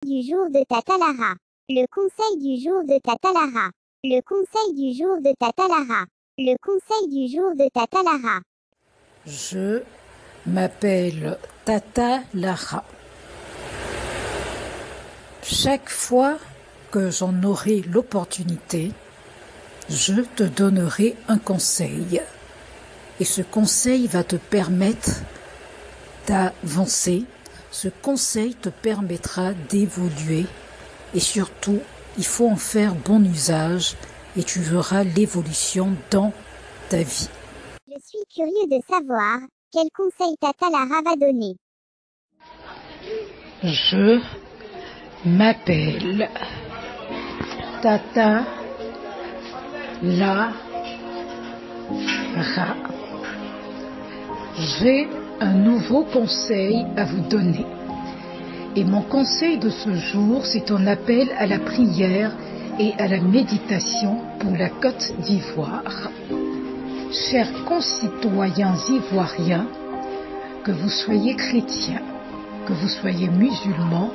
Du jour de Tata Lara. Le conseil du jour de Tata Lara. Le conseil du jour de Tata Lara. Le conseil du jour de Tata Lara. Je m'appelle Tata Lara. Chaque fois que j'en aurai l'opportunité, je te donnerai un conseil. Et ce conseil va te permettre d'avancer. Ce conseil te permettra d'évoluer. Et surtout, il faut en faire bon usage et tu verras l'évolution dans ta vie. Je suis curieux de savoir quel conseil Tata Lara va donner. Je m'appelle Tata Lara. J'ai un nouveau conseil à vous donner. Et mon conseil de ce jour, c'est un appel à la prière et à la méditation pour la Côte d'Ivoire. Chers concitoyens ivoiriens, que vous soyez chrétiens, que vous soyez musulmans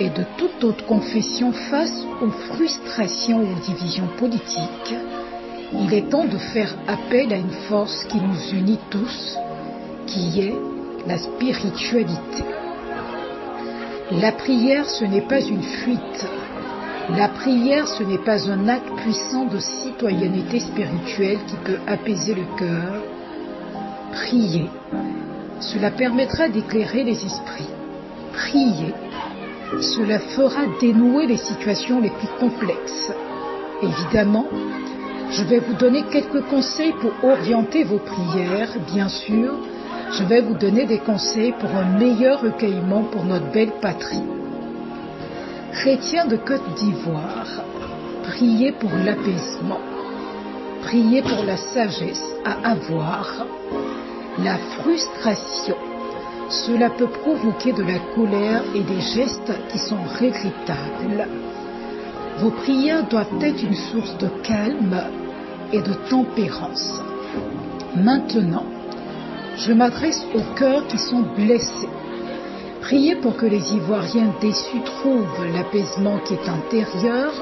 et de toute autre confession face aux frustrations ou aux divisions politiques, il est temps de faire appel à une force qui nous unit tous, qui est la spiritualité. La prière, ce n'est pas une fuite. La prière, ce n'est pas un acte puissant de citoyenneté spirituelle qui peut apaiser le cœur. Prier, cela permettra d'éclairer les esprits. Prier, cela fera dénouer les situations les plus complexes. Évidemment, je vais vous donner quelques conseils pour orienter vos prières, bien sûr. Je vais vous donner des conseils pour un meilleur recueillement pour notre belle patrie. Chrétiens de Côte d'Ivoire, priez pour l'apaisement. Priez pour la sagesse à avoir. La frustration, cela peut provoquer de la colère et des gestes qui sont regrettables. Vos prières doivent être une source de calme et de tempérance. Maintenant, je m'adresse aux cœurs qui sont blessés. Priez pour que les Ivoiriens déçus trouvent l'apaisement qui est intérieur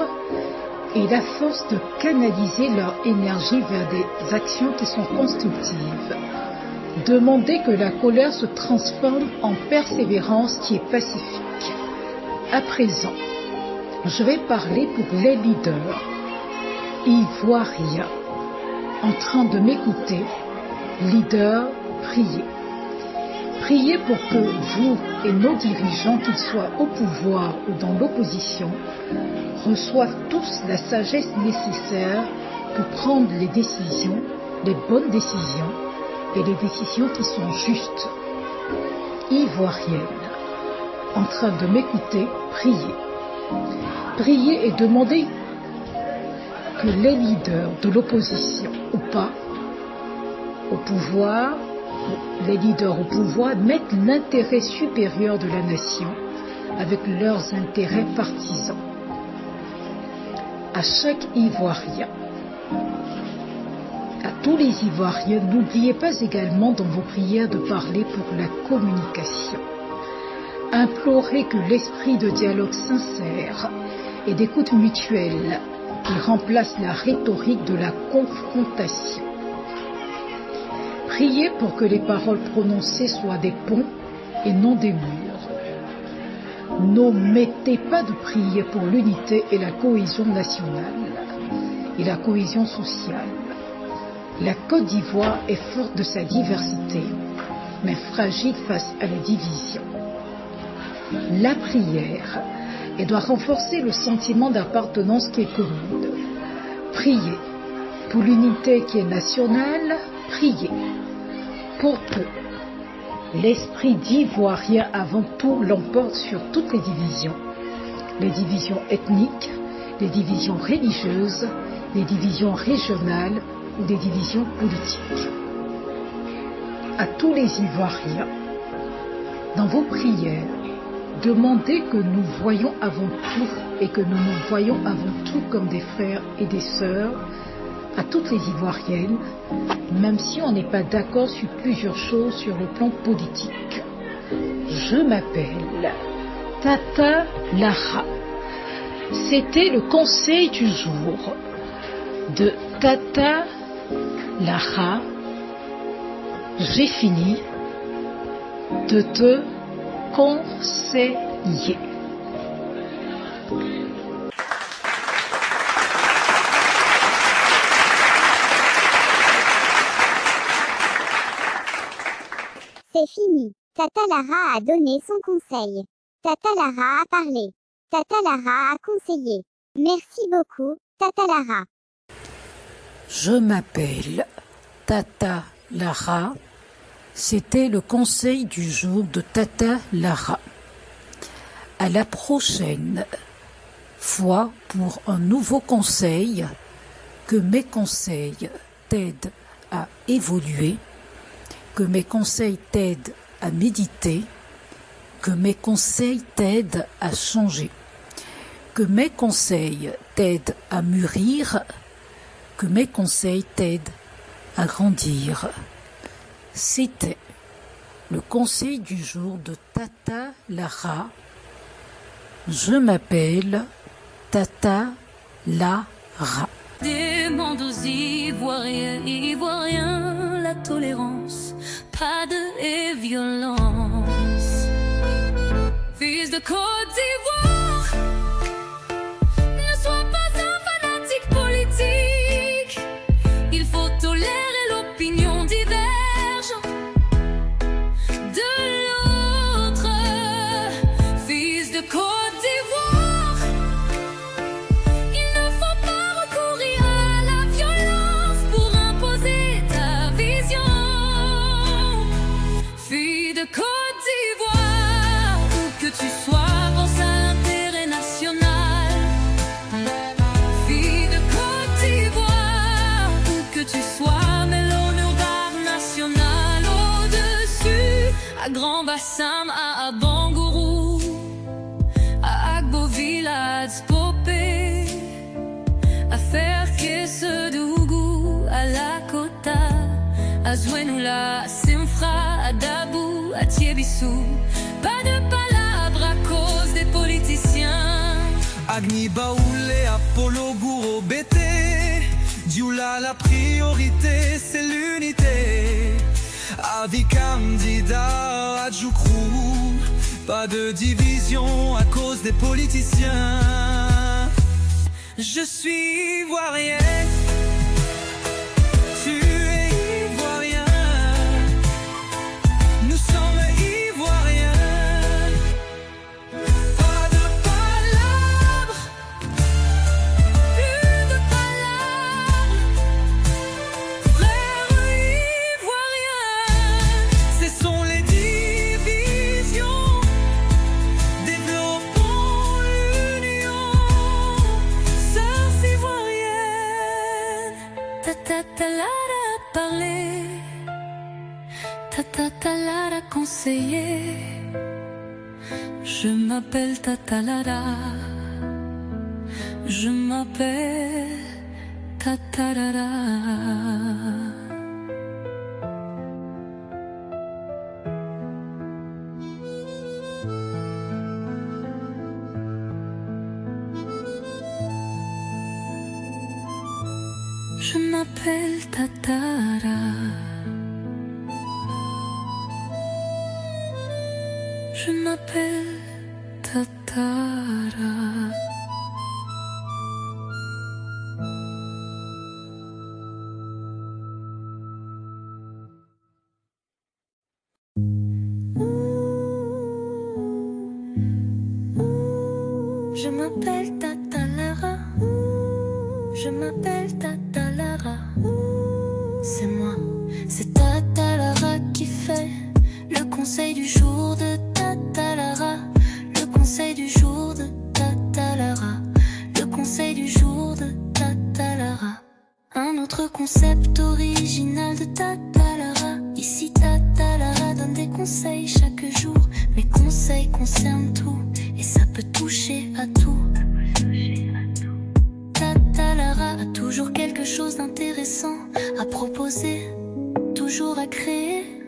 et la force de canaliser leur énergie vers des actions qui sont constructives. Demandez que la colère se transforme en persévérance qui est pacifique. À présent, je vais parler pour les leaders ivoiriens. En train de m'écouter, leaders, priez. Priez pour que vous et nos dirigeants, qu'ils soient au pouvoir ou dans l'opposition, reçoivent tous la sagesse nécessaire pour prendre les décisions, les bonnes décisions et les décisions qui sont justes. Ivoiriennes, en train de m'écouter, priez. Priez et demandez que les leaders de l'opposition ou pas, au pouvoir, les leaders au pouvoir mettent l'intérêt supérieur de la nation avec leurs intérêts partisans. À chaque Ivoirien, à tous les Ivoiriens, n'oubliez pas également dans vos prières de parler pour la communication. Implorez que l'esprit de dialogue sincère et d'écoute mutuelle qui remplace la rhétorique de la confrontation. Priez pour que les paroles prononcées soient des ponts et non des murs. N'omettez pas de prier pour l'unité et la cohésion nationale et la cohésion sociale. La Côte d'Ivoire est forte de sa diversité, mais fragile face à la division. La prière, elle doit renforcer le sentiment d'appartenance qui est commune. Priez pour l'unité qui est nationale, priez pour que l'esprit d'Ivoirien avant tout l'emporte sur toutes les divisions ethniques, les divisions religieuses, les divisions régionales ou des divisions politiques. À tous les Ivoiriens, dans vos prières, demandez que nous voyons avant tout et que nous nous voyons avant tout comme des frères et des sœurs, à toutes les Ivoiriennes, même si on n'est pas d'accord sur plusieurs choses sur le plan politique. Je m'appelle Tata Lara. C'était le conseil du jour de Tata Lara. J'ai fini de te conseiller. C'est fini. Tata Lara a donné son conseil. Tata Lara a parlé. Tata Lara a conseillé. Merci beaucoup, Tata Lara. Je m'appelle Tata Lara. C'était le conseil du jour de Tata Lara. À la prochaine fois pour un nouveau conseil. Que mes conseils t'aident à évoluer. Que mes conseils t'aident à méditer. Que mes conseils t'aident à changer. Que mes conseils t'aident à mûrir. Que mes conseils t'aident à grandir. C'était le conseil du jour de Tata Lara. Je m'appelle Tata Lara. Demande aux Ivoiriens, Ivoiriens, la tolérance, pas de violence. Fils de Côte d'Ivoire, ne sois pas un fanatique politique. Il faut tolérer l'opinion diverge de l'autre. Fils de Côte d'Ivoire, il ne faut pas recourir à la violence pour imposer ta vision. Fille de Côte d'Ivoire, où que tu sois, pense à l'intérêt national. Fille de Côte d'Ivoire, où que tu sois, mets l'honneur d'art national au-dessus. À Grand Bassam, à Bangourou, à Agbo Village, Popé, à Ferke-Sedougou, à Lakota, à Zouenoula, à Simfra, à Dabou, à Tiebissou. Pas de palabres à cause des politiciens. Agni Baoulé, Apollo Gouro, BT, Dioula, la priorité, c'est l'unité. Avis candidat, Adjoukrou, pas de division à cause des politiciens. Je suis ivoirienne, tu es ivoirien, nous sommes ivoiriens. Pas de palabres, plus de palabres, frères ivoiriens. Cessons les divisions, développons l'union. Sœurs ivoiriennes. Tata Lara a parlé, Tata Lara a conseillé. Je m'appelle Tata Lara, je m'appelle Tata Lara. Je m'appelle Tatara. Je m'appelle Tatara. Je m'appelle Tata Lara. Je m'appelle Tata Lara. C'est moi, c'est Tata Lara qui fait le conseil du jour de Tata Lara. Le conseil du jour de Tata Lara. Le conseil du jour de Tata Lara. Un autre concept original de Tata Lara. Ici Tata Lara donne des conseils chaque jour. Mes conseils concernent tout et ça peut toucher à tout. Tata Lara a toujours quelque chose d'intéressant à proposer, toujours à créer,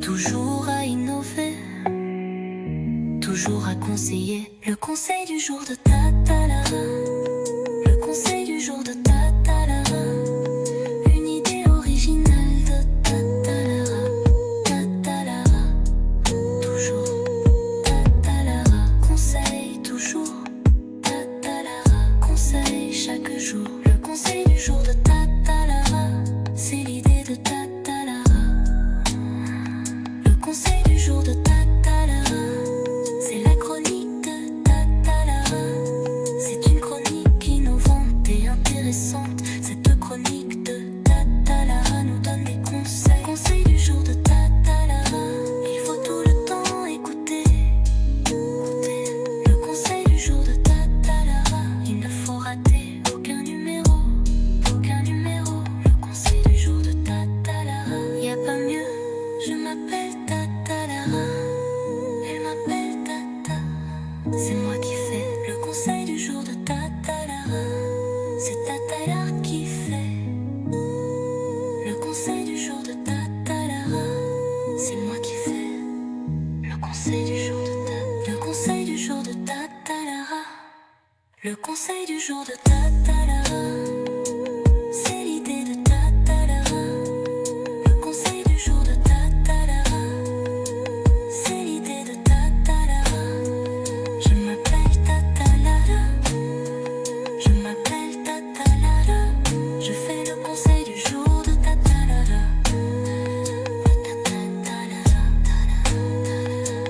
toujours à innover, toujours toujours à conseiller. Le conseil du jour de Tata Lara. Le conseil du jour de Tata Lara. Une idée originale de Tata Lara. Tata Lara, toujours. Tata Lara, conseil toujours. Tata Lara, conseil chaque jour. Le conseil du jour de Tata Lara, c'est l'idée de Tata Lara. Le conseil du jour de Tata Lara, c'est la chronique de Tata Lara. C'est une chronique innovante et intéressante. Cette chronique de Tata Lara nous donne des conseils. Conseil du jour de Tata Lara, il faut tout le temps écouter. Le conseil du jour de Tata Lara, il ne faut rater aucun numéro. Aucun numéro. Le conseil du jour de Tata Lara, y a pas mieux. Je m'appelle Tata Lara. Elle m'appelle Tata. C'est moi qui fais le conseil du jour de Tata Lara. C'est Tata Lara qui fait le conseil du jour de Tata Lara. C'est moi qui fais le conseil du jour de Tata. Le conseil du jour de Tata Lara. Le conseil du jour de Tata Lara, c'est l'idée de Tata Lara. Le conseil du jour de Tata Lara, c'est l'idée de Tata Lara. Je m'appelle Tata Lara. Je m'appelle Tata Lara. Je fais le conseil du jour de Tata Lara. Tata Lara.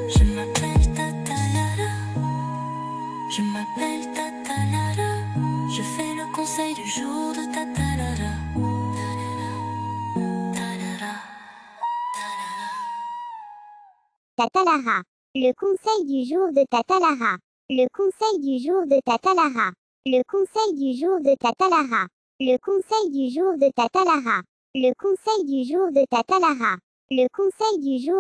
Je m'appelle Tata Lara. Je m'appelle Tata Lara. Je fais le conseil du jour de Tata Lara. Tata Lara. Le conseil du jour de Tata Lara. Le conseil du jour de Tata Lara. Le conseil du jour de Tata Lara. Le conseil du jour de Tata Lara. Le conseil du jour de Tata Lara. Le conseil du jour.